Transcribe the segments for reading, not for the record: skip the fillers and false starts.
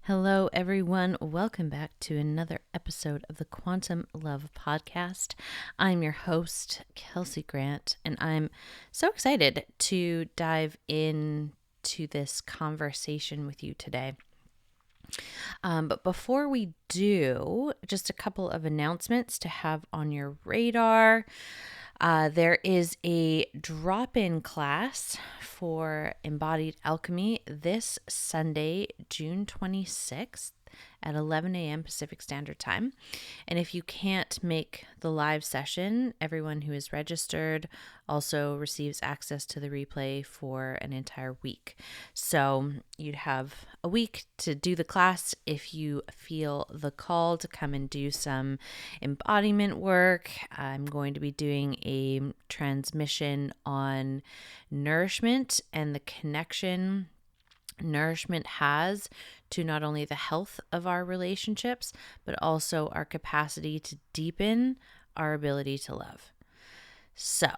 Hello, everyone. Welcome back to another episode of the Quantum Love Podcast. I'm your host, Kelsey Grant, and I'm so excited to dive into this conversation with you today. But before we do, just a couple of announcements to have on your radar. There is a drop-in class for Embodied Alchemy this Sunday, June 26th at 11 a.m. Pacific Standard Time. And if you can't make the live session, everyone who is registered also receives access to the replay for an entire week. So you'd have a week to do the class if you feel the call to come and do some embodiment work. I'm going to be doing a transmission on nourishment and the connection nourishment has to not only the health of our relationships, but also our capacity to deepen our ability to love. So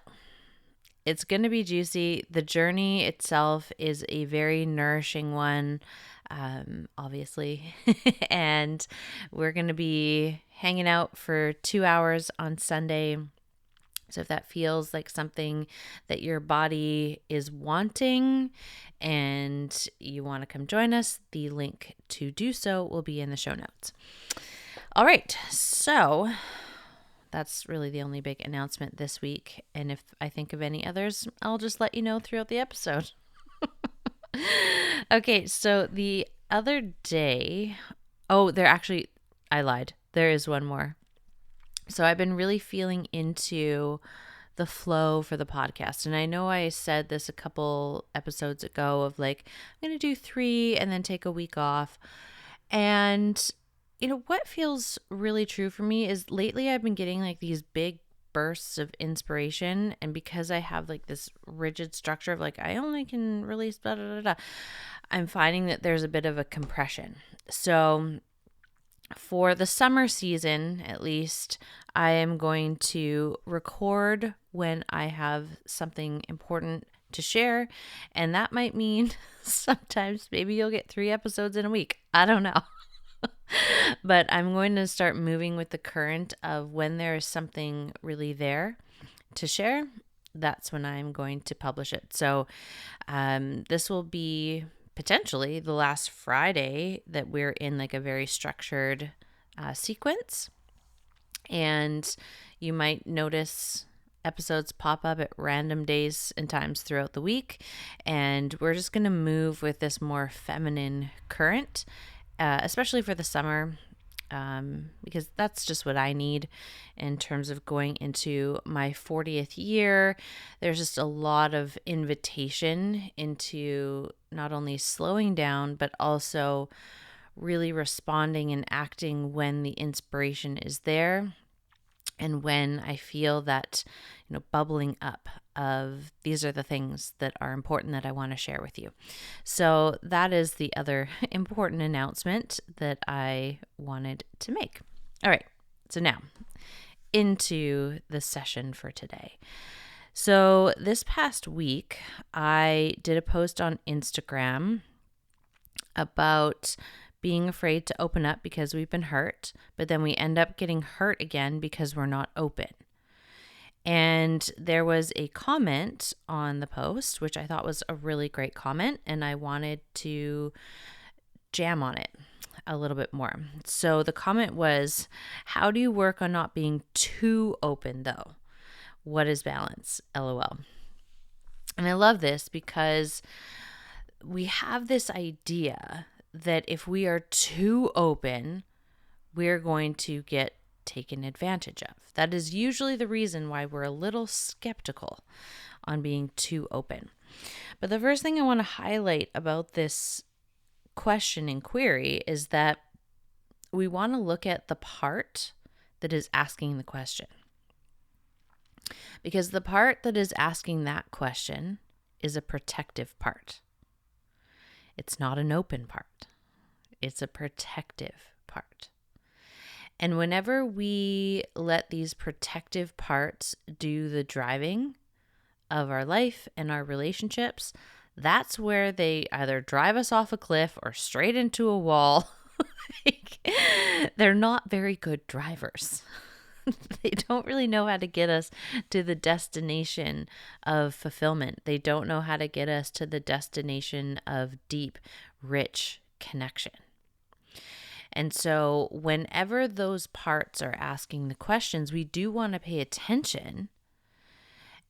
it's going to be juicy. The journey itself is a very nourishing one, obviously. And we're going to be hanging out for 2 hours on Sunday. So if that feels like something that your body is wanting and you want to come join us, the link to do so will be in the show notes. All right, so that's really the only big announcement this week. And if I think of any others, I'll just let you know throughout the episode. Okay, so the other day, I lied. There is one more. So I've been really feeling into the flow for the podcast. And I know I said this a couple episodes ago of like, I'm going to do 3 and then take a week off. And, what feels really true for me is lately I've been getting like these big bursts of inspiration. And because I have like this rigid structure of like, I only can release blah, blah, blah, blah, I'm finding that there's a bit of a compression. So for the summer season, at least, I am going to record when I have something important to share. And that might mean sometimes maybe you'll get 3 episodes in a week. I don't know. But I'm going to start moving with the current of when there is something really there to share. That's when I'm going to publish it. So this will be potentially the last Friday that we're in like a very structured sequence. And you might notice episodes pop up at random days and times throughout the week. And we're just going to move with this more feminine current, especially for the summer, because that's just what I need in terms of going into my 40th year. There's just a lot of invitation into not only slowing down, but also really responding and acting when the inspiration is there. And when I feel that, bubbling up of these are the things that are important that I want to share with you. So that is the other important announcement that I wanted to make. All right. So now into the session for today. So this past week, I did a post on Instagram about being afraid to open up because we've been hurt, but then we end up getting hurt again because we're not open. And there was a comment on the post, which I thought was a really great comment, and I wanted to jam on it a little bit more. So the comment was, how do you work on not being too open though? What is balance? LOL. And I love this because we have this idea that if we are too open, we're going to get taken advantage of. That is usually the reason why we're a little skeptical on being too open. But the first thing I want to highlight about this question and query is that we want to look at the part that is asking the question. Because the part that is asking that question is a protective part. It's not an open part. It's a protective part. And whenever we let these protective parts do the driving of our life and our relationships, that's where they either drive us off a cliff or straight into a wall Like, they're not very good drivers. They don't really know how to get us to the destination of fulfillment. They don't know how to get us to the destination of deep, rich connection. And so whenever those parts are asking the questions, we do want to pay attention,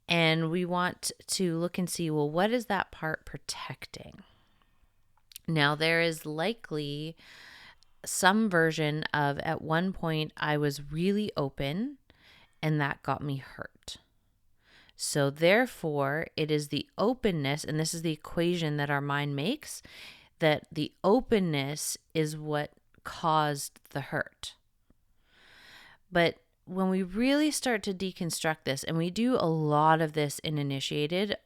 and we want to look and see, well, what is that part protecting? Now, there is likely some version of, at one point I was really open and that got me hurt. So therefore, it is the openness, and this is the equation that our mind makes, that the openness is what caused the hurt. But when we really start to deconstruct this, and we do a lot of this in Initiated,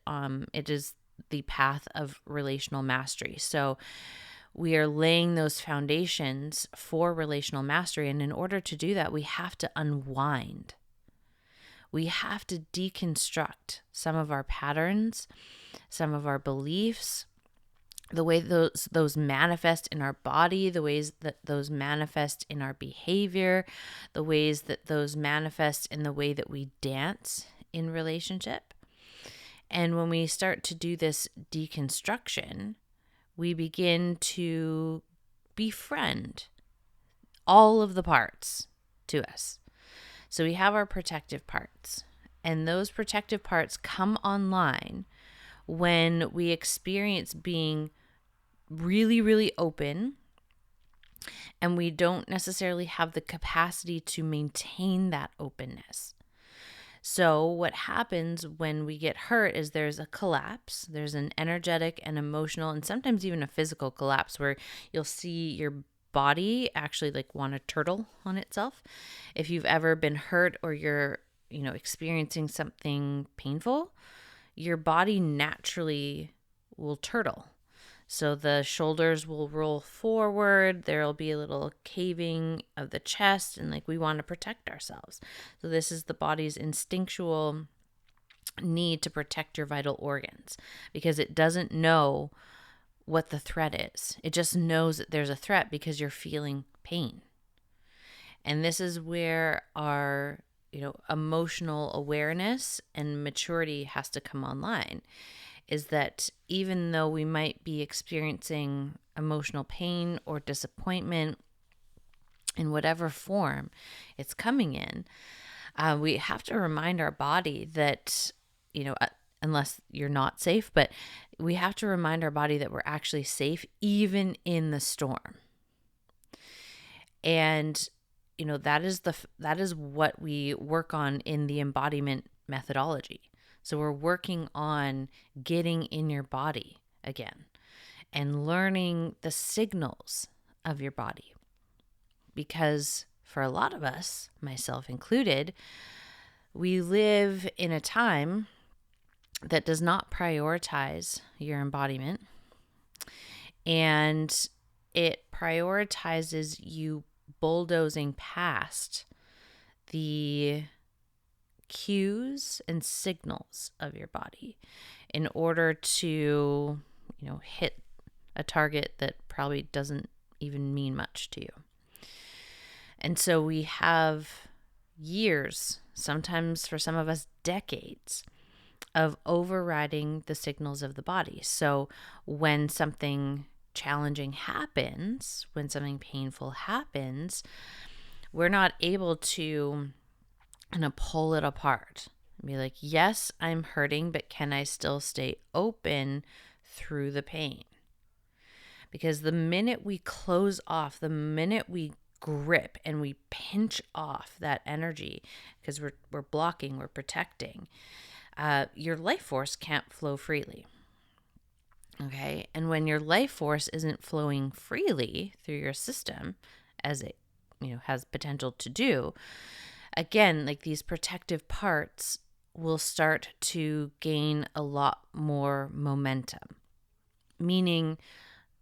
it is the path of relational mastery. So we are laying those foundations for relational mastery. And in order to do that, we have to unwind. We have to deconstruct some of our patterns, some of our beliefs, the way those manifest in our body, the ways that those manifest in our behavior, the ways that those manifest in the way that we dance in relationship. And when we start to do this deconstruction, we begin to befriend all of the parts to us. So we have our protective parts, and those protective parts come online when we experience being really, really open, and we don't necessarily have the capacity to maintain that openness. So what happens when we get hurt is there's a collapse. There's an energetic and emotional, and sometimes even a physical collapse, where you'll see your body actually like want to turtle on itself. If you've ever been hurt or you're, experiencing something painful, your body naturally will turtle. So the shoulders will roll forward. There'll be a little caving of the chest, and like we want to protect ourselves. So this is the body's instinctual need to protect your vital organs, because it doesn't know what the threat is. It just knows that there's a threat because you're feeling pain. And this is where our, emotional awareness and maturity has to come online. Is that even though we might be experiencing emotional pain or disappointment in whatever form it's coming in, we have to remind our body that, unless you're not safe, but we have to remind our body that we're actually safe even in the storm. And, that is what we work on in the embodiment methodology. So we're working on getting in your body again and learning the signals of your body. Because for a lot of us, myself included, we live in a time that does not prioritize your embodiment, and it prioritizes you bulldozing past the cues and signals of your body in order to, hit a target that probably doesn't even mean much to you. And so we have years, sometimes for some of us decades, of overriding the signals of the body. So when something challenging happens, when something painful happens, we're not able to pull it apart and be like, yes, I'm hurting, but can I still stay open through the pain? Because the minute we close off, the minute we grip and we pinch off that energy, because we're blocking, we're protecting, your life force can't flow freely. Okay. And when your life force isn't flowing freely through your system, as it, has potential to do, again, like these protective parts will start to gain a lot more momentum, meaning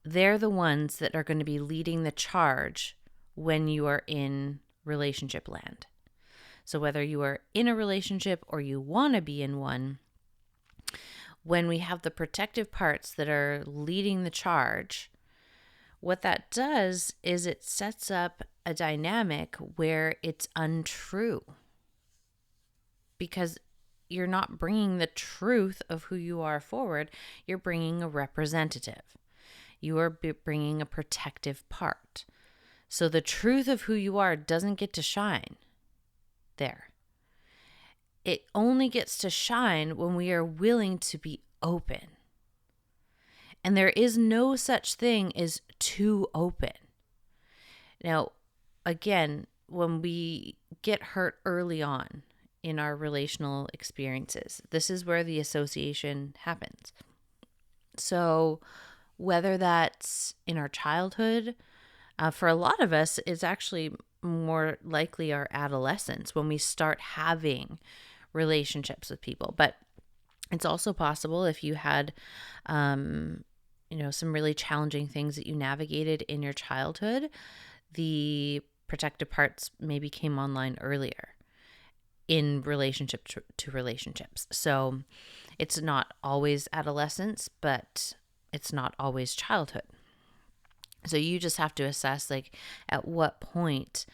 they're the ones that are going to be leading the charge when you are in relationship land. So whether you are in a relationship or you want to be in one, when we have the protective parts that are leading the charge, what that does is it sets up a dynamic where it's untrue, because you're not bringing the truth of who you are forward. You're bringing a representative. You are bringing a protective part. So the truth of who you are doesn't get to shine there. It only gets to shine when we are willing to be open. And there is no such thing as too open. Now, again, when we get hurt early on in our relational experiences, this is where the association happens. So whether that's in our childhood, for a lot of us, it's actually more likely our adolescence when we start having relationships with people. But it's also possible if you had, some really challenging things that you navigated in your childhood, the protective parts maybe came online earlier in relationship to relationships. So it's not always adolescence, but it's not always childhood. So you just have to assess, like, at what point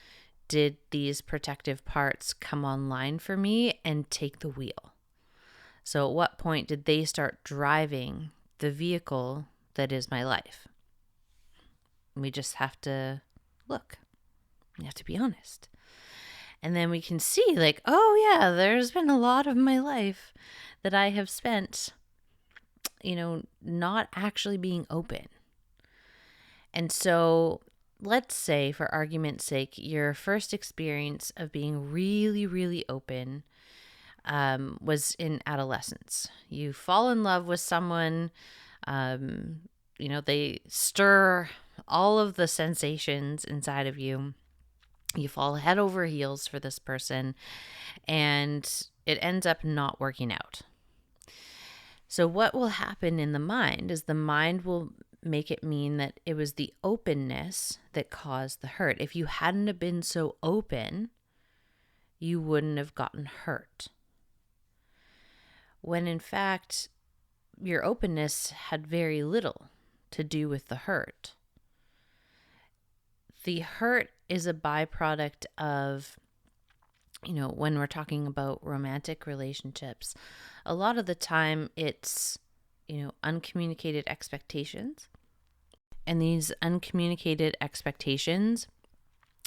did these protective parts come online for me and take the wheel? So at what point did they start driving the vehicle that is my life? We just have to look. We have to be honest. And then we can see, like, oh yeah, there's been a lot of my life that I have spent, not actually being open. And so let's say, for argument's sake, your first experience of being really, really open was in adolescence. You fall in love with someone, they stir all of the sensations inside of you. You fall head over heels for this person, and it ends up not working out. So what will happen in the mind is the mind will make it mean that it was the openness that caused the hurt. If you hadn't have been so open, you wouldn't have gotten hurt. When in fact, your openness had very little to do with the hurt. The hurt is a byproduct of, when we're talking about romantic relationships, a lot of the time it's, uncommunicated expectations. And these uncommunicated expectations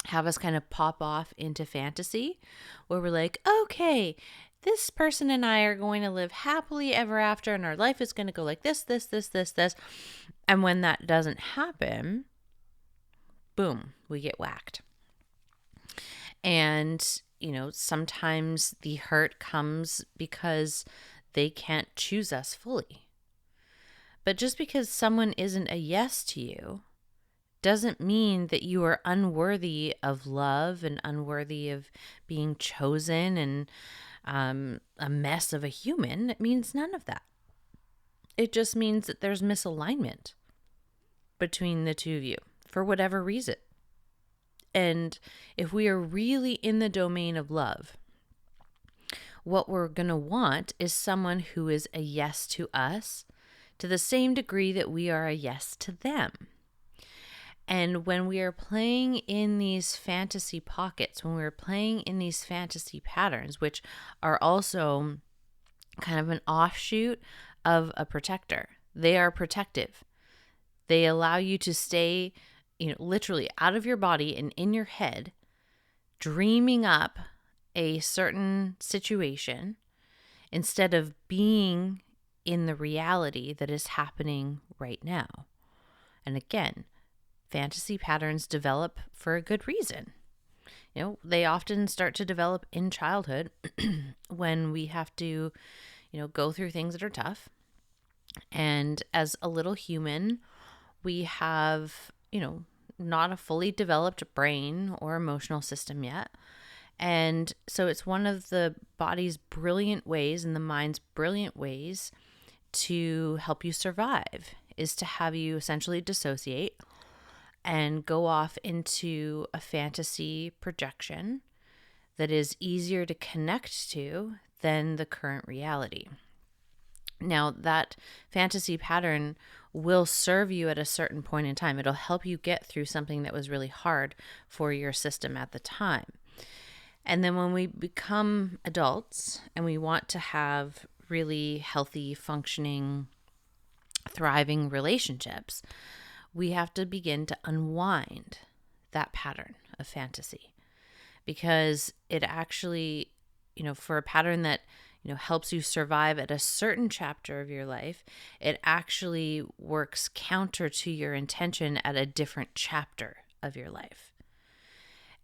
have us kind of pop off into fantasy where we're like, okay, this person and I are going to live happily ever after, and our life is going to go like this. And when that doesn't happen, boom, we get whacked. And, sometimes the hurt comes because they can't choose us fully. But just because someone isn't a yes to you doesn't mean that you are unworthy of love and unworthy of being chosen and a mess of a human. It means none of that. It just means that there's misalignment between the two of you for whatever reason. And if we are really in the domain of love, what we're going to want is someone who is a yes to us to the same degree that we are a yes to them. And when we are playing in these fantasy pockets, when we're playing in these fantasy patterns, which are also kind of an offshoot of a protector, they are protective. They allow you to stay, literally out of your body and in your head, dreaming up a certain situation instead of being in the reality that is happening right now. And again, fantasy patterns develop for a good reason. They often start to develop in childhood when we have to, go through things that are tough. And as a little human, we have, not a fully developed brain or emotional system yet. And so it's one of the body's brilliant ways and the mind's brilliant ways to help you survive is to have you essentially dissociate and go off into a fantasy projection that is easier to connect to than the current reality. Now, that fantasy pattern will serve you at a certain point in time. It'll help you get through something that was really hard for your system at the time. And then when we become adults and we want to have really healthy, functioning, thriving relationships, we have to begin to unwind that pattern of fantasy, because it actually, for a pattern that, helps you survive at a certain chapter of your life, it actually works counter to your intention at a different chapter of your life.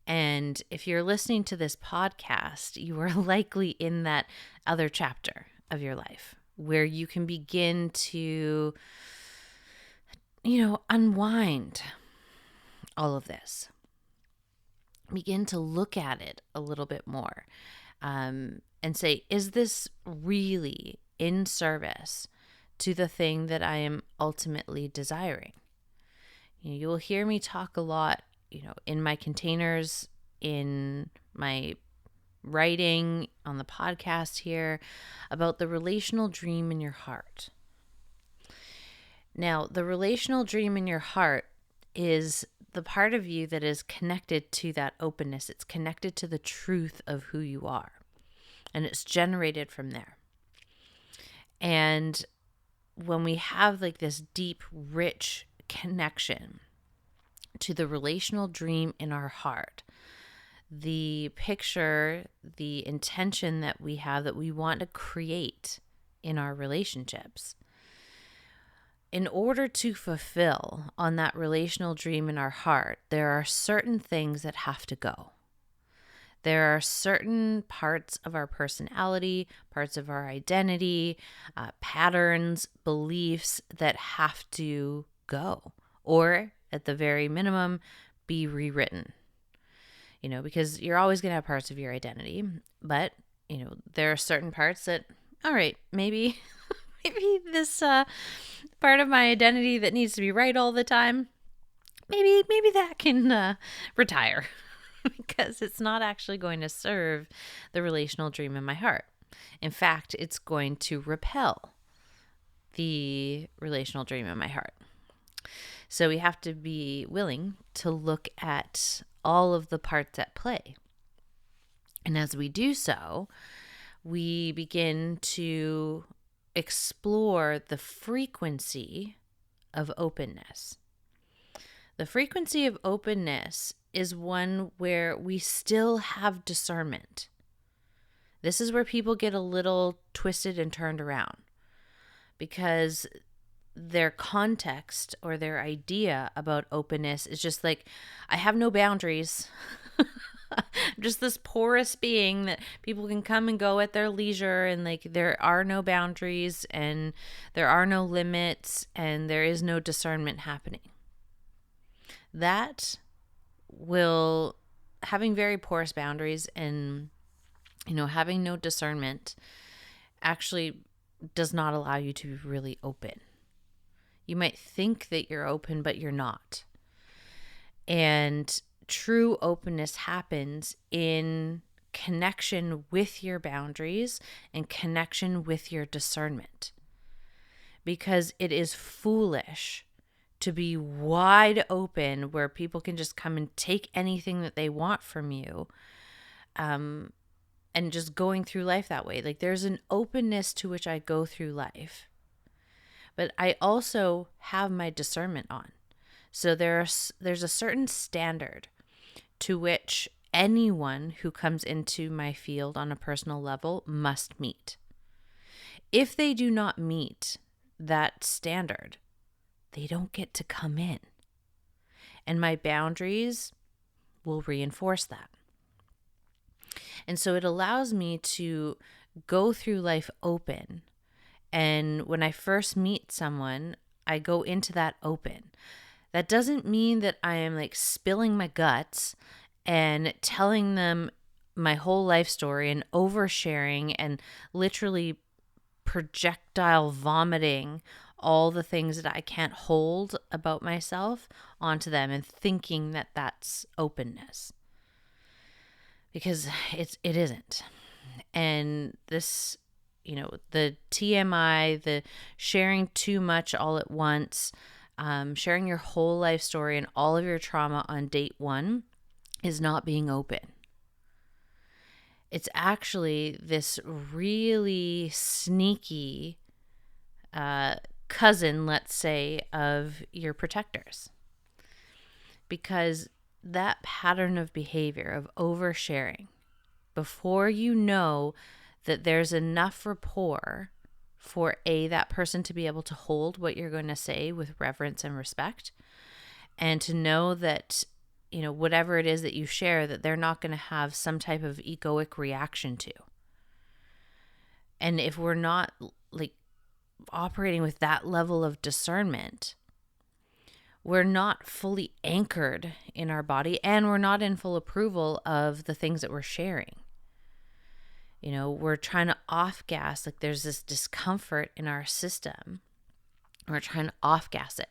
And if you're listening to this podcast, you are likely in that other chapter of your life where you can begin to, unwind all of this. Begin to look at it a little bit more, and say, is this really in service to the thing that I am ultimately desiring? You will hear me talk a lot, in my containers, in my writing, on the podcast here, about the relational dream in your heart. Now, the relational dream in your heart is the part of you that is connected to that openness. It's connected to the truth of who you are, and it's generated from there. And when we have like this deep, rich connection to the relational dream in our heart, the picture, the intention that we have that we want to create in our relationships, in order to fulfill on that relational dream in our heart, there are certain things that have to go. There are certain parts of our personality, parts of our identity, patterns, beliefs that have to go, or at the very minimum, be rewritten. Because you're always going to have parts of your identity, but, there are certain parts that, all right, maybe this part of my identity that needs to be right all the time, maybe that can retire because it's not actually going to serve the relational dream in my heart. In fact, it's going to repel the relational dream in my heart. So we have to be willing to look at all of the parts at play. And as we do so, we begin to explore the frequency of openness. The frequency of openness is one where we still have discernment. This is where people get a little twisted and turned around, because their context or their idea about openness is just like, I have no boundaries. I'm just this porous being that people can come and go at their leisure, and like there are no boundaries and there are no limits and there is no discernment happening. That will, having very porous boundaries and having no discernment actually does not allow you to be really open. You might think that you're open, but you're not. And true openness happens in connection with your boundaries and connection with your discernment. Because it is foolish to be wide open where people can just come and take anything that they want from you, and just going through life that way. Like, there's an openness to which I go through life, but I also have my discernment on. So there's a certain standard to which anyone who comes into my field on a personal level must meet. If they do not meet that standard, they don't get to come in. And my boundaries will reinforce that. And so it allows me to go through life open. And when I first meet someone, I go into that open. That doesn't mean that I am like spilling my guts and telling them my whole life story and oversharing and literally projectile vomiting all the things that I can't hold about myself onto them and thinking that that's openness. Because it isn't. And this the TMI, the sharing too much all at once, sharing your whole life story and all of your trauma on date one is not being open. It's actually this really sneaky cousin, let's say, of your protectors. Because that pattern of behavior, of oversharing, before you know that there's enough rapport for that person to be able to hold what you're going to say with reverence and respect, and to know that, whatever it is that you share, that they're not going to have some type of egoic reaction to. And if we're not operating with that level of discernment, we're not fully anchored in our body, and we're not in full approval of the things that we're sharing. We're trying to off gas, there's this discomfort in our system. We're trying to off gas it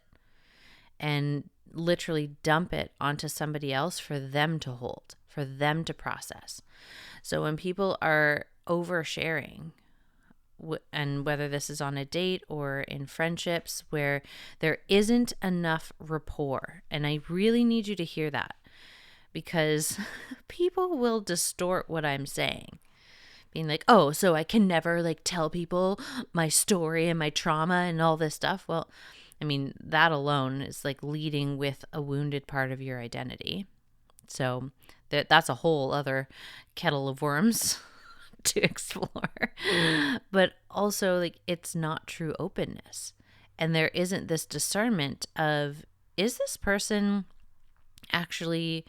and literally dump it onto somebody else for them to hold, for them to process. So when people are oversharing, and whether this is on a date or in friendships where there isn't enough rapport, and I really need you to hear that, because people will distort what I'm saying. Being like, oh, so I can never tell people my story and my trauma and all this stuff. Well, that alone is leading with a wounded part of your identity. So that's a whole other kettle of worms to explore. But also, it's not true openness. And there isn't this discernment of, is this person actually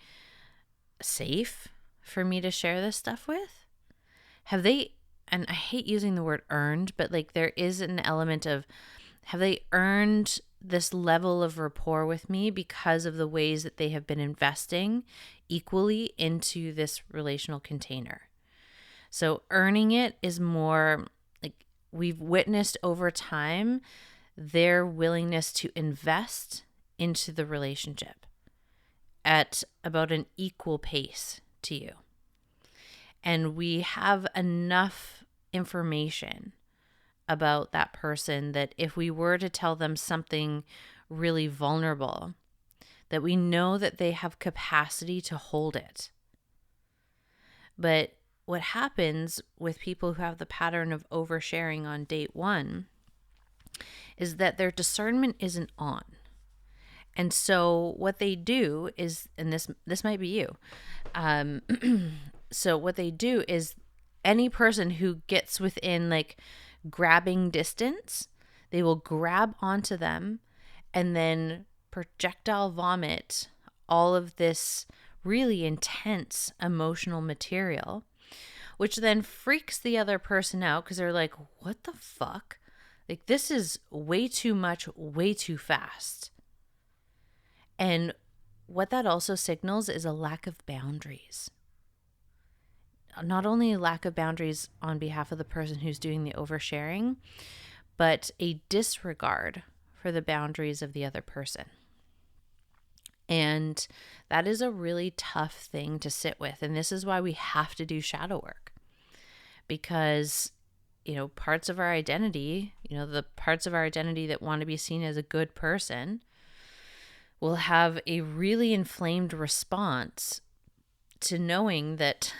safe for me to share this stuff with? Have they, and I hate using the word earned, but there is an element of, have they earned this level of rapport with me because of the ways that they have been investing equally into this relational container? So earning it is more we've witnessed over time their willingness to invest into the relationship at about an equal pace to you. And we have enough information about that person that if we were to tell them something really vulnerable, that we know that they have capacity to hold it. But what happens with people who have the pattern of oversharing on date one is that their discernment isn't on. And so what they do is, and this might be you, so what they do is any person who gets within grabbing distance, they will grab onto them and then projectile vomit all of this really intense emotional material, which then freaks the other person out because they're like, what the fuck? This is way too much, way too fast. And what that also signals is a lack of boundaries. Not only a lack of boundaries on behalf of the person who's doing the oversharing, but a disregard for the boundaries of the other person. And that is a really tough thing to sit with. And this is why we have to do shadow work. Because, parts of our identity, the parts of our identity that want to be seen as a good person will have a really inflamed response to knowing that,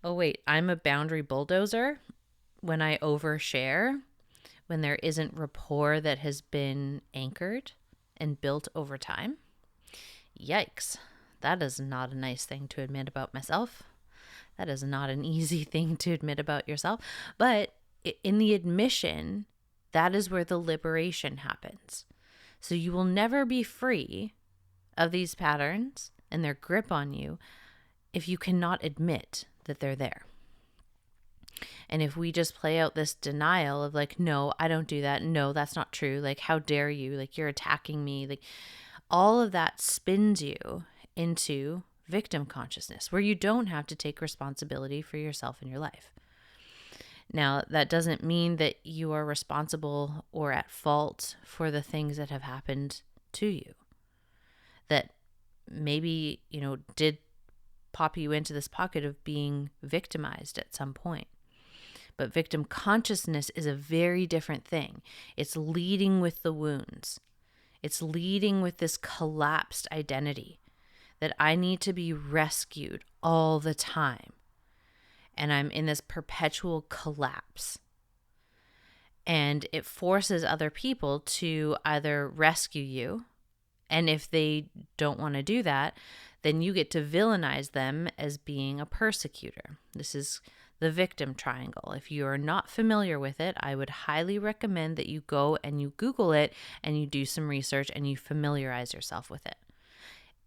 oh wait, I'm a boundary bulldozer when I overshare, when there isn't rapport that has been anchored and built over time. Yikes. That is not a nice thing to admit about myself. That is not an easy thing to admit about yourself. But in the admission, that is where the liberation happens. So you will never be free of these patterns and their grip on you if you cannot admit that they're there. And if we just play out this denial of no, I don't do that. No, that's not true. How dare you? You're attacking me. All of that spins you into victim consciousness where you don't have to take responsibility for yourself and your life. Now, that doesn't mean that you are responsible or at fault for the things that have happened to you. That maybe, did pop you into this pocket of being victimized at some point. But victim consciousness is a very different thing. It's leading with the wounds. It's leading with this collapsed identity that I need to be rescued all the time. And I'm in this perpetual collapse. And it forces other people to either rescue you, and if they don't want to do that, then you get to villainize them as being a persecutor. This is the victim triangle. If you are not familiar with it, I would highly recommend that you go and you Google it and you do some research and you familiarize yourself with it.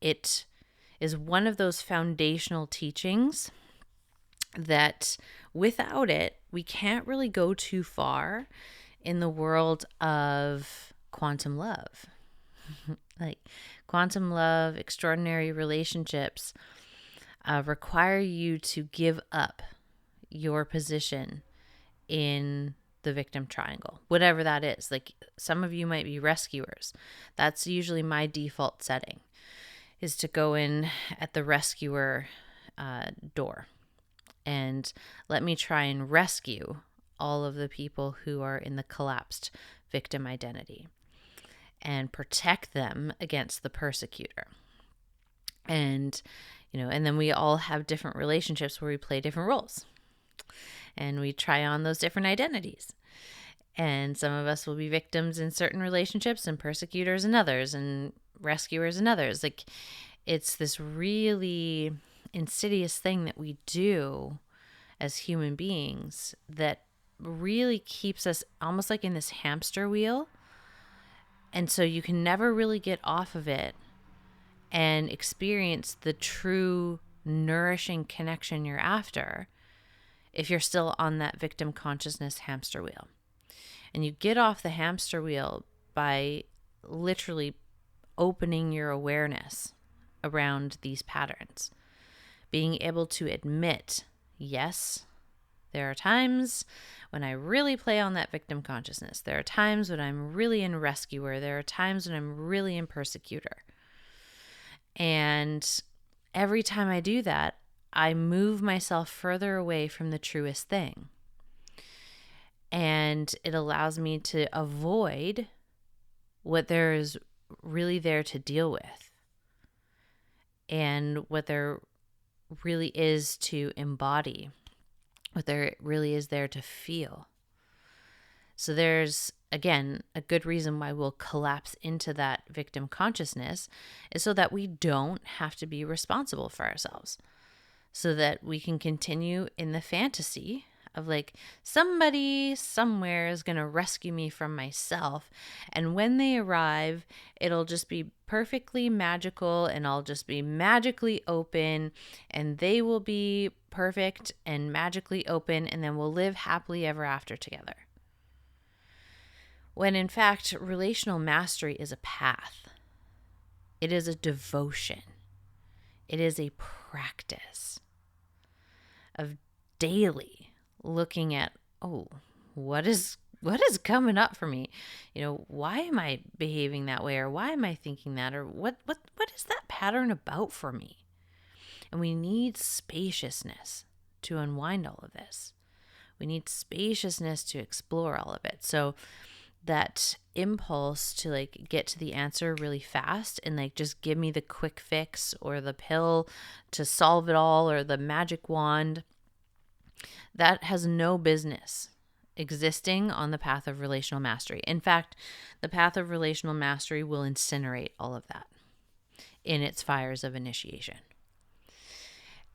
It is one of those foundational teachings that without it, we can't really go too far in the world of quantum love. Like quantum love, extraordinary relationships require you to give up your position in the victim triangle, whatever that is. Like some of you might be rescuers. That's usually my default setting, is to go in at the rescuer door and let me try and rescue all of the people who are in the collapsed victim identity and protect them against the persecutor. And, and then we all have different relationships where we play different roles and we try on those different identities. And some of us will be victims in certain relationships and persecutors in others and rescuers in others. Like it's this really insidious thing that we do as human beings that really keeps us almost like in this hamster wheel. And so you can never really get off of it and experience the true nourishing connection you're after if you're still on that victim consciousness hamster wheel. And you get off the hamster wheel by literally opening your awareness around these patterns. Being able to admit, yes, there are times when I really play on that victim consciousness. There are times when I'm really in rescuer. There are times when I'm really in persecutor. And every time I do that, I move myself further away from the truest thing. And it allows me to avoid what there is really there to deal with and what there really is to embody, what there really is there to feel. So there's, again, a good reason why we'll collapse into that victim consciousness is so that we don't have to be responsible for ourselves, so that we can continue in the fantasy of like somebody somewhere is going to rescue me from myself. And when they arrive, it'll just be perfectly magical and I'll just be magically open and they will be perfect and magically open and then we'll live happily ever after together. When in fact, relational mastery is a path. It is a devotion. It is a practice of daily looking at, what is coming up for me? Why am I behaving that way? Or why am I thinking that? Or what is that pattern about for me? And we need spaciousness to unwind all of this. We need spaciousness to explore all of it. So that impulse to like get to the answer really fast and like just give me the quick fix or the pill to solve it all or the magic wand, that has no business existing on the path of relational mastery. In fact, the path of relational mastery will incinerate all of that in its fires of initiation.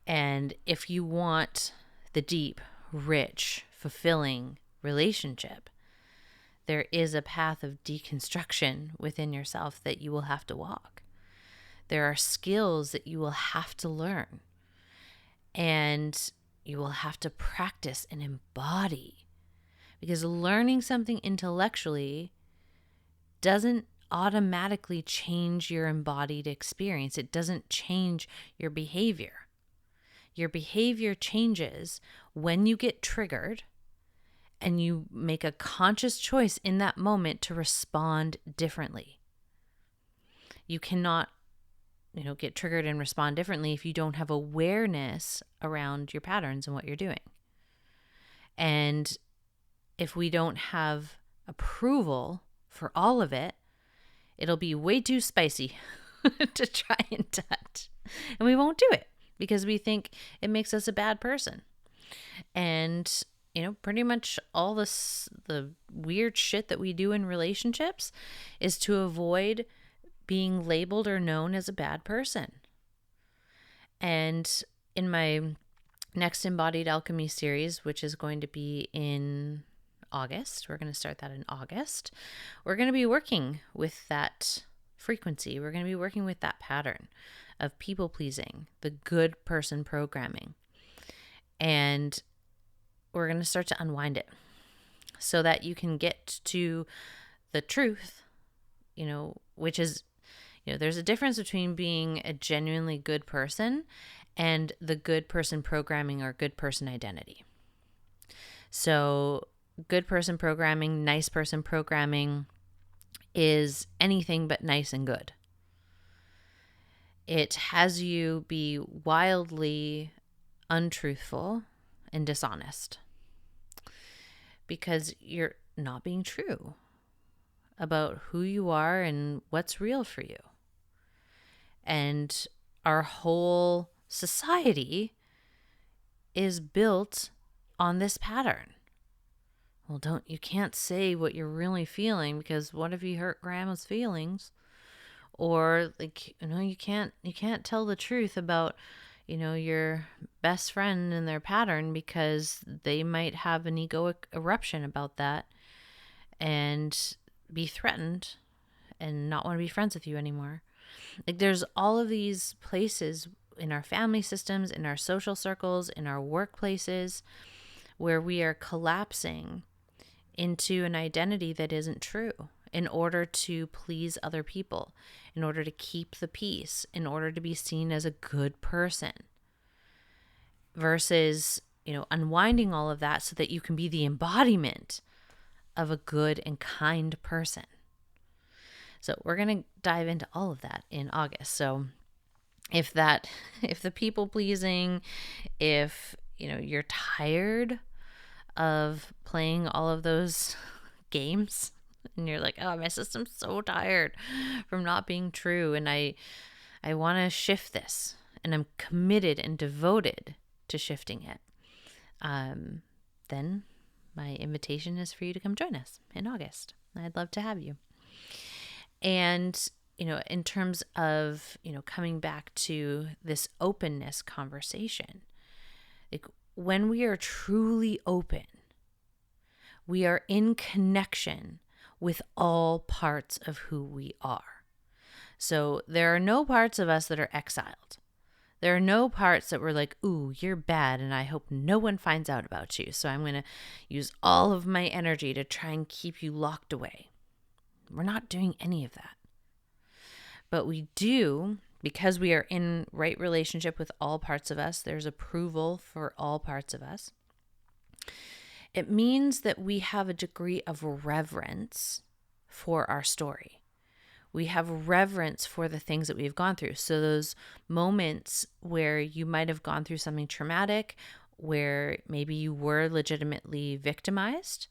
And if you want the deep, rich, fulfilling relationship, there is a path of deconstruction within yourself that you will have to walk. There are skills that you will have to learn. And you will have to practice and embody. Because learning something intellectually doesn't automatically change your embodied experience. It doesn't change your behavior. Your behavior changes when you get triggered and you make a conscious choice in that moment to respond differently. You cannot get triggered and respond differently if you don't have awareness around your patterns and what you're doing. And if we don't have approval for all of it, it'll be way too spicy to try and touch. And we won't do it because we think it makes us a bad person. And, pretty much all the weird shit that we do in relationships is to avoid being labeled or known as a bad person. And in my next Embodied Alchemy series, which is going to be in August, we're going to start that in August, we're going to be working with that frequency. We're going to be working with that pattern of people pleasing, the good person programming. And we're going to start to unwind it so that you can get to the truth, which is, there's a difference between being a genuinely good person and the good person programming or good person identity. So good person programming, nice person programming is anything but nice and good. It has you be wildly untruthful and dishonest because you're not being true about who you are and what's real for you. And our whole society is built on this pattern. Well, you can't say what you're really feeling because what if you hurt grandma's feelings? Or you can't tell the truth about, your best friend and their pattern because they might have an egoic eruption about that and be threatened and not want to be friends with you anymore. There's all of these places in our family systems, in our social circles, in our workplaces where we are collapsing into an identity that isn't true in order to please other people, in order to keep the peace, in order to be seen as a good person, versus, unwinding all of that so that you can be the embodiment of a good and kind person. So we're going to dive into all of that in August. So if the people pleasing, if, you're tired of playing all of those games and you're like, oh, my system's so tired from not being true. And I want to shift this and I'm committed and devoted to shifting it. Then my invitation is for you to come join us in August. I'd love to have you. And, in terms of, coming back to this openness conversation, when we are truly open, we are in connection with all parts of who we are. So there are no parts of us that are exiled. There are no parts that we're like, ooh, you're bad and I hope no one finds out about you. So I'm going to use all of my energy to try and keep you locked away. We're not doing any of that. But we do, because we are in right relationship with all parts of us, there's approval for all parts of us. It means that we have a degree of reverence for our story. We have reverence for the things that we've gone through. So those moments where you might have gone through something traumatic, where maybe you were legitimately victimized,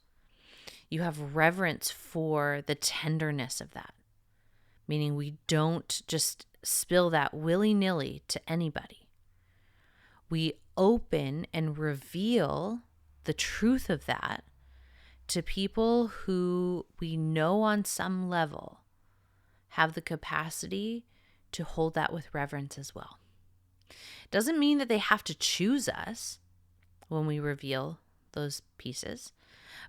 you have reverence for the tenderness of that. Meaning we don't just spill that willy-nilly to anybody. We open and reveal the truth of that to people who we know on some level have the capacity to hold that with reverence as well. Doesn't mean that they have to choose us when we reveal those pieces,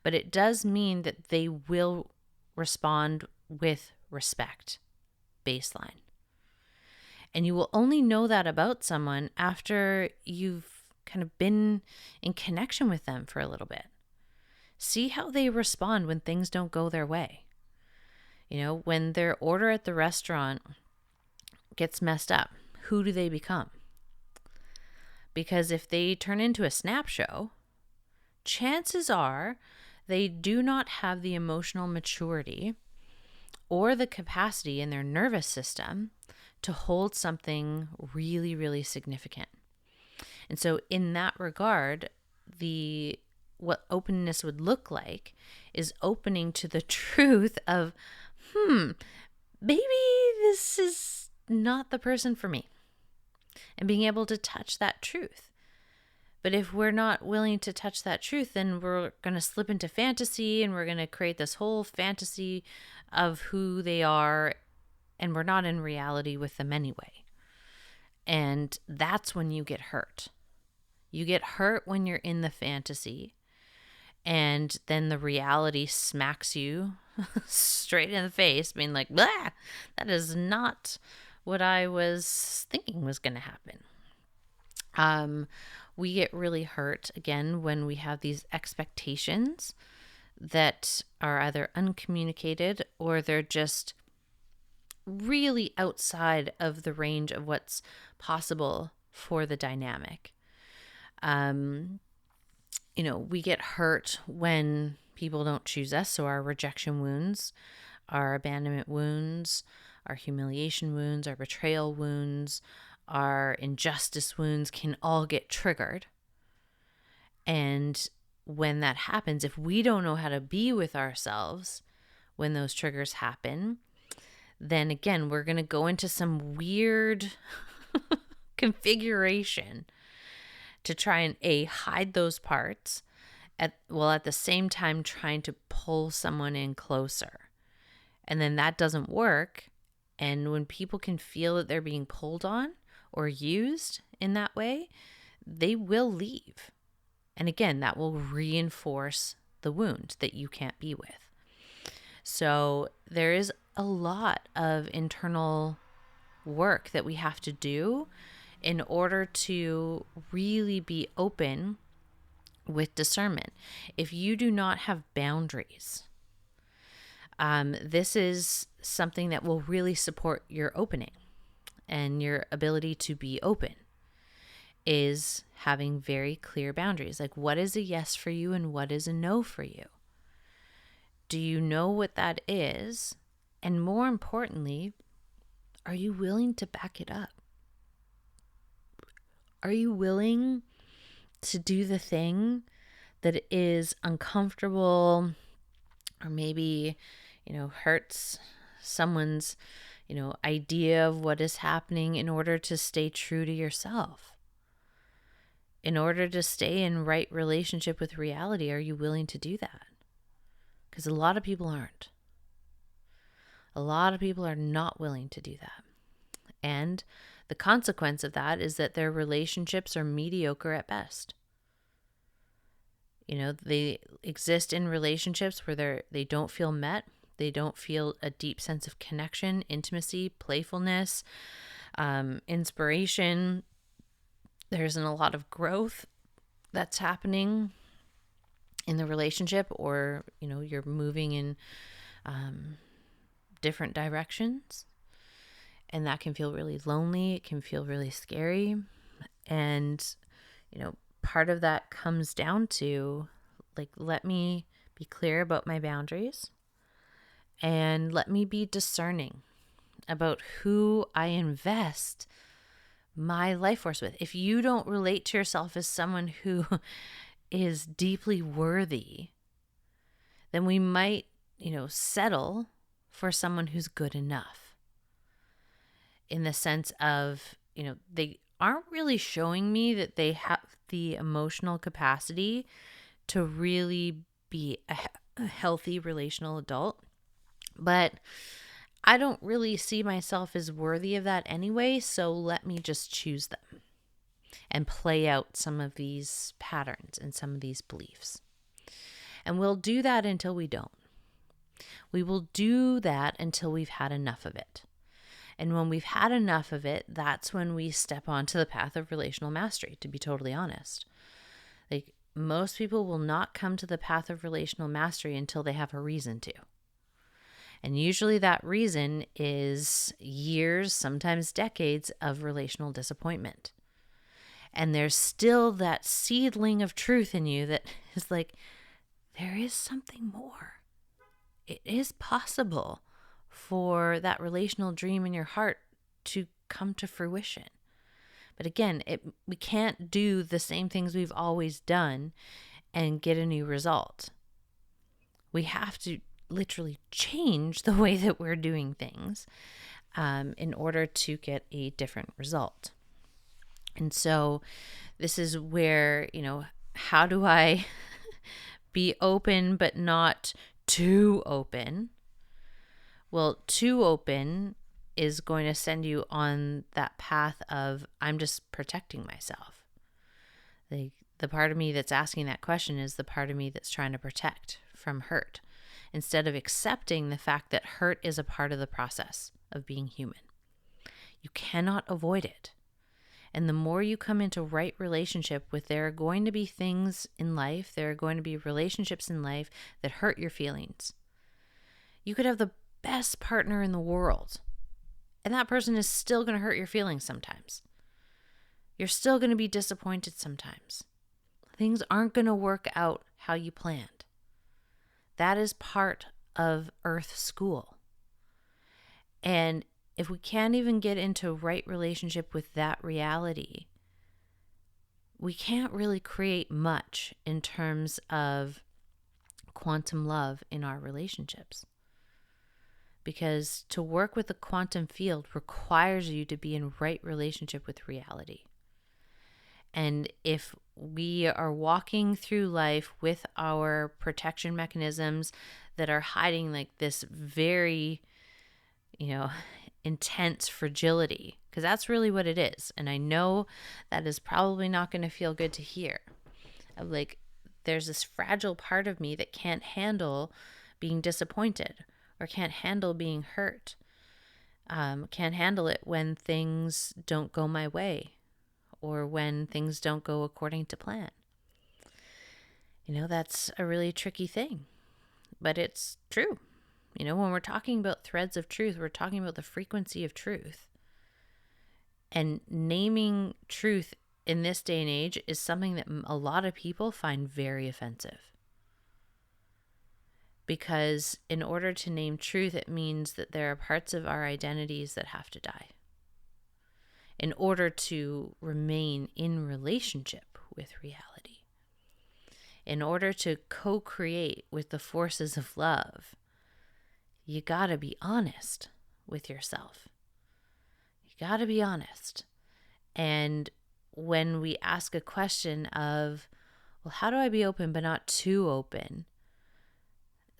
but it does mean that they will respond with respect, baseline. And you will only know that about someone after you've kind of been in connection with them for a little bit. See how they respond when things don't go their way. When their order at the restaurant gets messed up, who do they become? Because if they turn into a snap show, chances are they do not have the emotional maturity or the capacity in their nervous system to hold something really, really significant. And so in that regard, the what openness would look like is opening to the truth of, maybe this is not the person for me, and being able to touch that truth. But if we're not willing to touch that truth, then we're going to slip into fantasy, and we're going to create this whole fantasy of who they are, and we're not in reality with them anyway. And that's when you get hurt. You get hurt when you're in the fantasy, and then the reality smacks you straight in the face, being like, blah, that is not what I was thinking was going to happen. We get really hurt, again, when we have these expectations that are either uncommunicated or they're just really outside of the range of what's possible for the dynamic. We get hurt when people don't choose us. So our rejection wounds, our abandonment wounds, our humiliation wounds, our betrayal wounds, our injustice wounds can all get triggered. And when that happens, if we don't know how to be with ourselves when those triggers happen, then again, we're going to go into some weird configuration to try and hide those parts at the same time trying to pull someone in closer. And then that doesn't work. And when people can feel that they're being pulled on or used in that way, they will leave. And again, that will reinforce the wound that you can't be with. So there is a lot of internal work that we have to do in order to really be open with discernment. If you do not have boundaries, this is something that will really support your opening and your ability to be open, is having very clear boundaries. Like, what is a yes for you and what is a no for you? Do you know what that is? And more importantly, are you willing to back it up? Are you willing to do the thing that is uncomfortable or maybe, hurts someone's, idea of what is happening in order to stay true to yourself? In order to stay in right relationship with reality, are you willing to do that? Because a lot of people aren't. A lot of people are not willing to do that. And the consequence of that is that their relationships are mediocre at best. They exist in relationships where they don't feel met. They don't feel a deep sense of connection, intimacy, playfulness, inspiration. There isn't a lot of growth that's happening in the relationship, or, you're moving in different directions. And that can feel really lonely. It can feel really scary. And, part of that comes down to, let me be clear about my boundaries, and let me be discerning about who I invest my life force with. If you don't relate to yourself as someone who is deeply worthy, then we might, settle for someone who's good enough. In the sense of, they aren't really showing me that they have the emotional capacity to really be a healthy relational adult. But I don't really see myself as worthy of that anyway, so let me just choose them and play out some of these patterns and some of these beliefs. And we'll do that until we don't. We will do that until we've had enough of it. And when we've had enough of it, that's when we step onto the path of relational mastery, to be totally honest. Most people will not come to the path of relational mastery until they have a reason to. And usually that reason is years, sometimes decades of relational disappointment. And there's still that seedling of truth in you that is like, there is something more. It is possible for that relational dream in your heart to come to fruition. But again, we can't do the same things we've always done and get a new result. We have to literally change the way that we're doing things in order to get a different result. And so this is where, how do I be open but not too open? Well, too open is going to send you on that path of, I'm just protecting myself. The part of me that's asking that question is the part of me that's trying to protect from hurt, instead of accepting the fact that hurt is a part of the process of being human. You cannot avoid it. And the more you come into right relationship with, there are going to be things in life, there are going to be relationships in life that hurt your feelings. You could have the best partner in the world, and that person is still going to hurt your feelings sometimes. You're still going to be disappointed sometimes. Things aren't going to work out how you planned. That is part of Earth school. And if we can't even get into right relationship with that reality, we can't really create much in terms of quantum love in our relationships. Because to work with the quantum field requires you to be in right relationship with reality. And if we are walking through life with our protection mechanisms that are hiding like this very, intense fragility, because that's really what it is. And I know that is probably not going to feel good to hear. Of like, there's this fragile part of me that can't handle being disappointed or can't handle being hurt, can't handle it when things don't go my way or when things don't go according to plan. That's a really tricky thing, but it's true. When we're talking about threads of truth, we're talking about the frequency of truth. And naming truth in this day and age is something that a lot of people find very offensive. Because in order to name truth, it means that there are parts of our identities that have to die in order to remain in relationship with reality. In order to co-create with the forces of love, you gotta be honest with yourself. You gotta be honest. And when we ask a question of, well, how do I be open but not too open?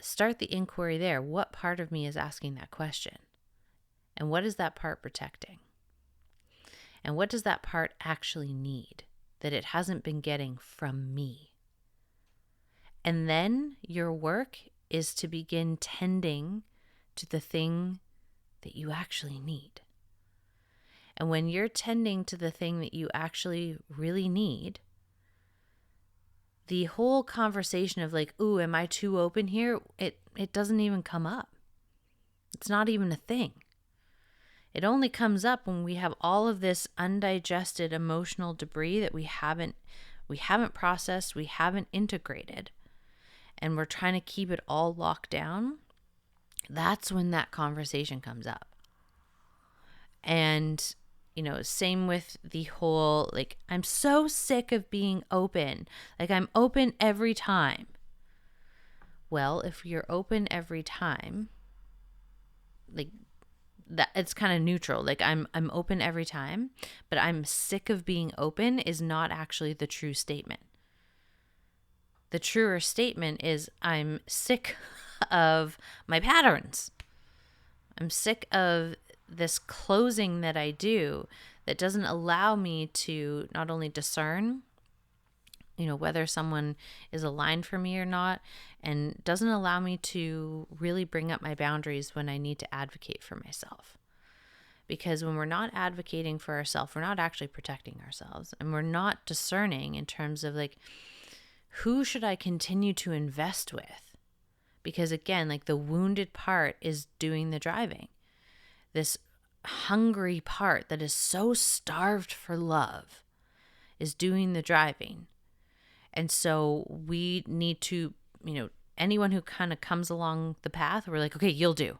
Start the inquiry there. What part of me is asking that question? And what is that part protecting? And what does that part actually need that it hasn't been getting from me? And then your work is to begin tending to the thing that you actually need. And when you're tending to the thing that you actually really need, the whole conversation of like, ooh, am I too open here? It doesn't even come up. It's not even a thing. It only comes up when we have all of this undigested emotional debris that we haven't processed, we haven't integrated, and we're trying to keep it all locked down. That's when that conversation comes up. And, same with the whole, like, I'm so sick of being open. Like, I'm open every time. Well, if you're open every time, like, that it's kind of neutral. Like, I'm open every time, but I'm sick of being open is not actually the true statement. The truer statement is I'm sick of my patterns. I'm sick of this closing that I do that doesn't allow me to not only discern, whether someone is aligned for me or not, and doesn't allow me to really bring up my boundaries when I need to advocate for myself. Because when we're not advocating for ourselves, we're not actually protecting ourselves, and we're not discerning in terms of like, who should I continue to invest with? Because again, like the wounded part is doing the driving. This hungry part that is so starved for love is doing the driving. And so we need to, anyone who kind of comes along the path, we're like, okay, you'll do.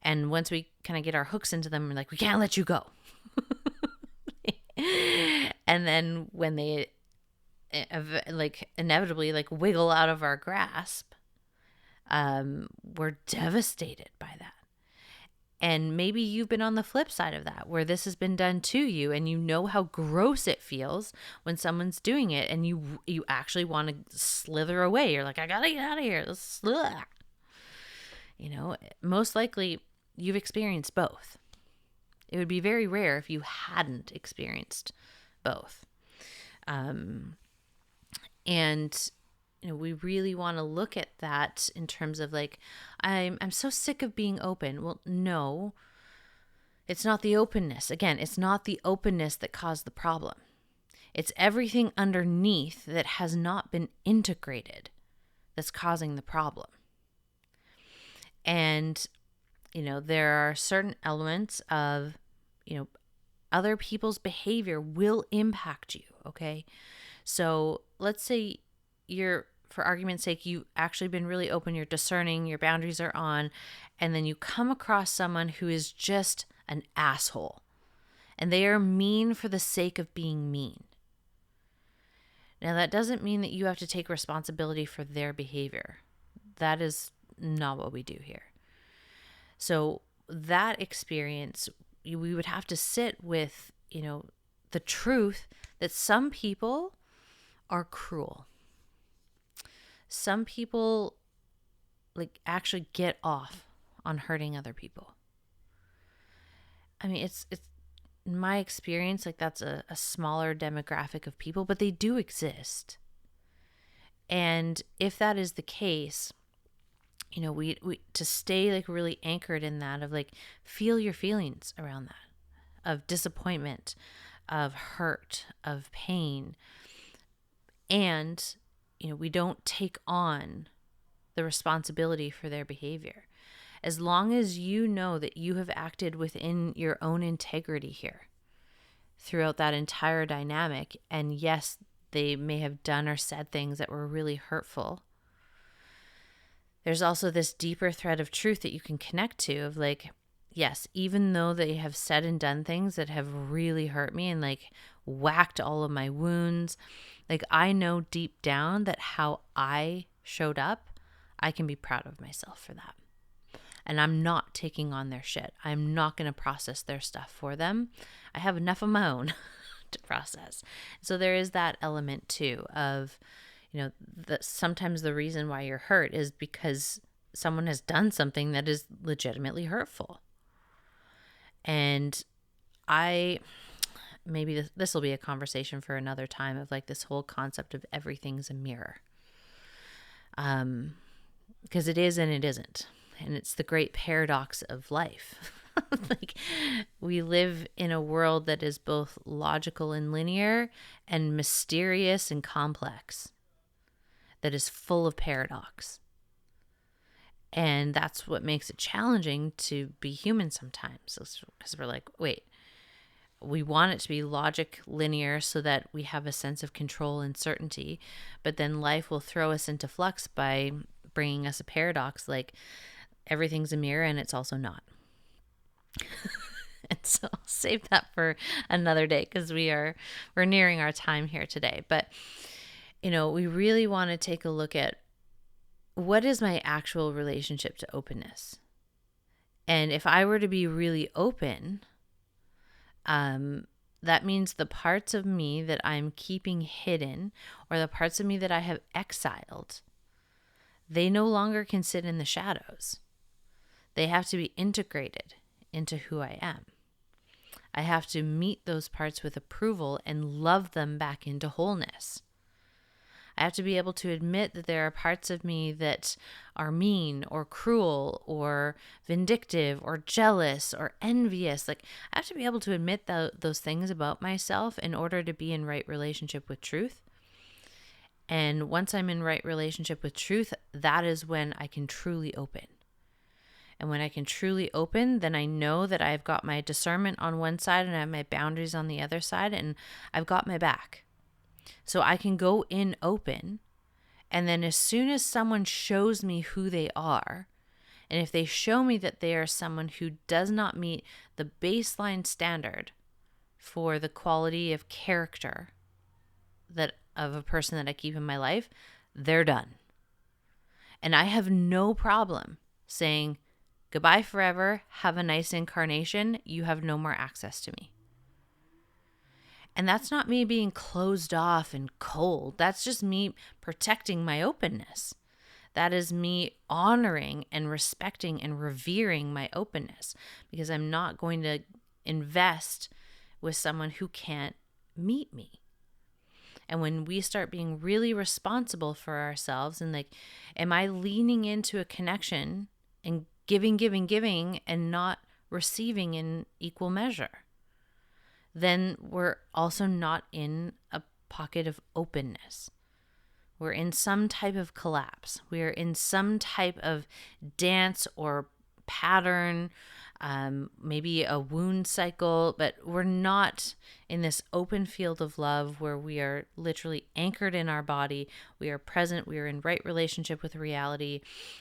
And once we kind of get our hooks into them, we're like, we can't let you go. And then when they like inevitably like wiggle out of our grasp, we're devastated by that. And maybe you've been on the flip side of that, where this has been done to you, and you know how gross it feels when someone's doing it, and you actually want to slither away. You're like, I gotta get out of here. Most likely you've experienced both. It would be very rare if you hadn't experienced both. And we really want to look at that in terms of like, I'm so sick of being open. Well, no, it's not the openness. Again, it's not the openness that caused the problem. It's everything underneath that has not been integrated that's causing the problem. And, there are certain elements of, other people's behavior will impact you. Okay. So let's say for argument's sake, you've actually been really open, you're discerning, your boundaries are on, and then you come across someone who is just an asshole, and they are mean for the sake of being mean. Now, that doesn't mean that you have to take responsibility for their behavior. That is not what we do here. So that experience, we would have to sit with, the truth that some people are cruel. Some people like actually get off on hurting other people. I mean, it's in my experience, like that's a smaller demographic of people, but they do exist. And if that is the case, we to stay like really anchored in that of like, feel your feelings around that, of disappointment, of hurt, of pain. And we don't take on the responsibility for their behavior. As long as you know that you have acted within your own integrity here throughout that entire dynamic, and yes, they may have done or said things that were really hurtful, there's also this deeper thread of truth that you can connect to of like, yes, even though they have said and done things that have really hurt me and like whacked all of my wounds, like I know deep down that how I showed up, I can be proud of myself for that. And I'm not taking on their shit. I'm not going to process their stuff for them. I have enough of my own to process. So there is that element too of, that sometimes the reason why you're hurt is because someone has done something that is legitimately hurtful. And maybe this will be a conversation for another time of like this whole concept of everything's a mirror. Because it is and it isn't. And it's the great paradox of life. Like we live in a world that is both logical and linear and mysterious and complex, that is full of paradox. And that's what makes it challenging to be human sometimes, because we're like, wait, we want it to be logic linear so that we have a sense of control and certainty, but then life will throw us into flux by bringing us a paradox like everything's a mirror and it's also not. And so I'll save that for another day because we're nearing our time here today. But we really want to take a look at what is my actual relationship to openness. And if I were to be really open, that means the parts of me that I'm keeping hidden or the parts of me that I have exiled, they no longer can sit in the shadows. They have to be integrated into who I am. I have to meet those parts with approval and love them back into wholeness. I have to be able to admit that there are parts of me that are mean or cruel or vindictive or jealous or envious. Like I have to be able to admit those things about myself in order to be in right relationship with truth. And once I'm in right relationship with truth, that is when I can truly open. And when I can truly open, then I know that I've got my discernment on one side and I have my boundaries on the other side, and I've got my back. So I can go in open, and then as soon as someone shows me who they are, and if they show me that they are someone who does not meet the baseline standard for the quality of character that of a person that I keep in my life, they're done. And I have no problem saying, goodbye forever, have a nice incarnation, you have no more access to me. And that's not me being closed off and cold. That's just me protecting my openness. That is me honoring and respecting and revering my openness, because I'm not going to invest with someone who can't meet me. And when we start being really responsible for ourselves and like, am I leaning into a connection and giving and not receiving in equal measure? Then we're also not in a pocket of openness. We're in some type of collapse. We're in some type of dance or pattern, maybe a wound cycle, but we're not in this open field of love where we are literally anchored in our body. We are present. We are in right relationship with reality,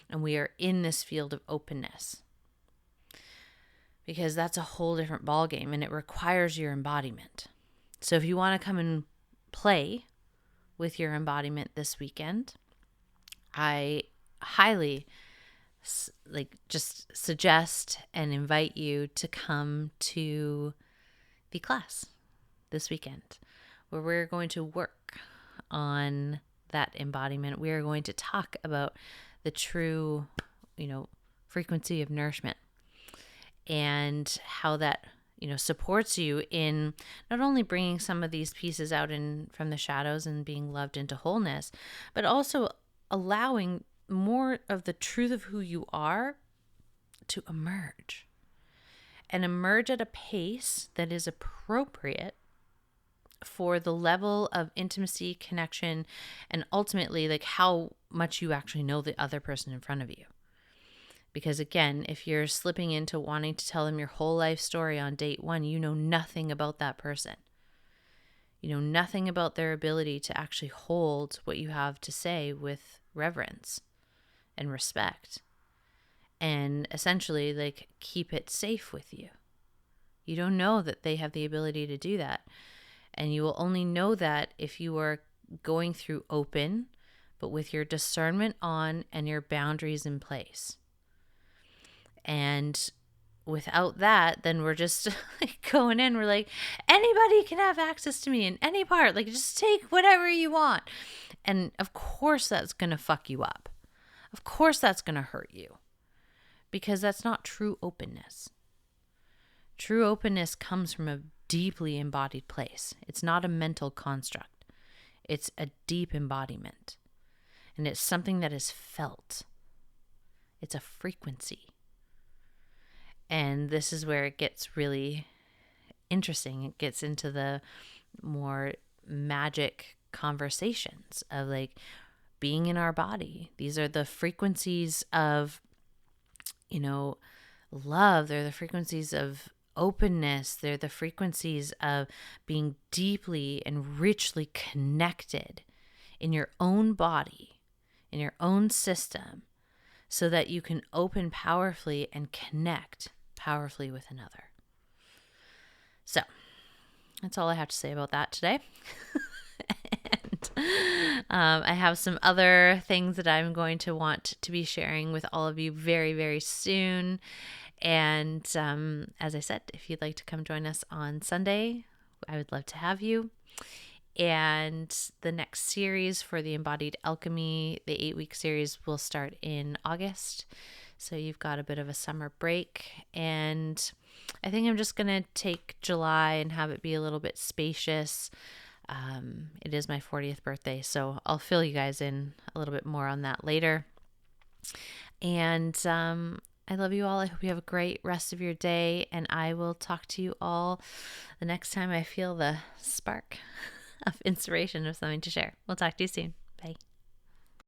and we are in this field of openness. Because that's a whole different ballgame, and it requires your embodiment. So if you want to come and play with your embodiment this weekend, I highly just suggest and invite you to come to the class this weekend, where we're going to work on that embodiment. We are going to talk about the true, frequency of nourishment, and how that, supports you in not only bringing some of these pieces out from the shadows and being loved into wholeness, but also allowing more of the truth of who you are to emerge, and emerge at a pace that is appropriate for the level of intimacy, connection, and ultimately like how much you actually know the other person in front of you. Because again, if you're slipping into wanting to tell them your whole life story on date one, you know nothing about that person. You know nothing about their ability to actually hold what you have to say with reverence and respect. And essentially, like, keep it safe with you. You don't know that they have the ability to do that. And you will only know that if you are going through open, but with your discernment on and your boundaries in place. And without that, then we're just going in. We're like, anybody can have access to me in any part. Like, just take whatever you want. And of course, that's going to fuck you up. Of course, that's going to hurt you. Because that's not true openness. True openness comes from a deeply embodied place. It's not a mental construct. It's a deep embodiment. And it's something that is felt. It's a frequency. And this is where it gets really interesting. It gets into the more magic conversations of like being in our body. These are the frequencies of, love. They're the frequencies of openness. They're the frequencies of being deeply and richly connected in your own body, in your own system, so that you can open powerfully and connect powerfully with another. So that's all I have to say about that today. And I have some other things that I'm going to want to be sharing with all of you very, very soon. And as I said, if you'd like to come join us on Sunday, I would love to have you. And the next series for the Embodied Alchemy, the 8-week series, will start in August. So you've got a bit of a summer break. And I think I'm just going to take July and have it be a little bit spacious. It is my 40th birthday, so I'll fill you guys in a little bit more on that later. And I love you all. I hope you have a great rest of your day, and I will talk to you all the next time I feel the spark of inspiration of something to share. We'll talk to you soon. Bye.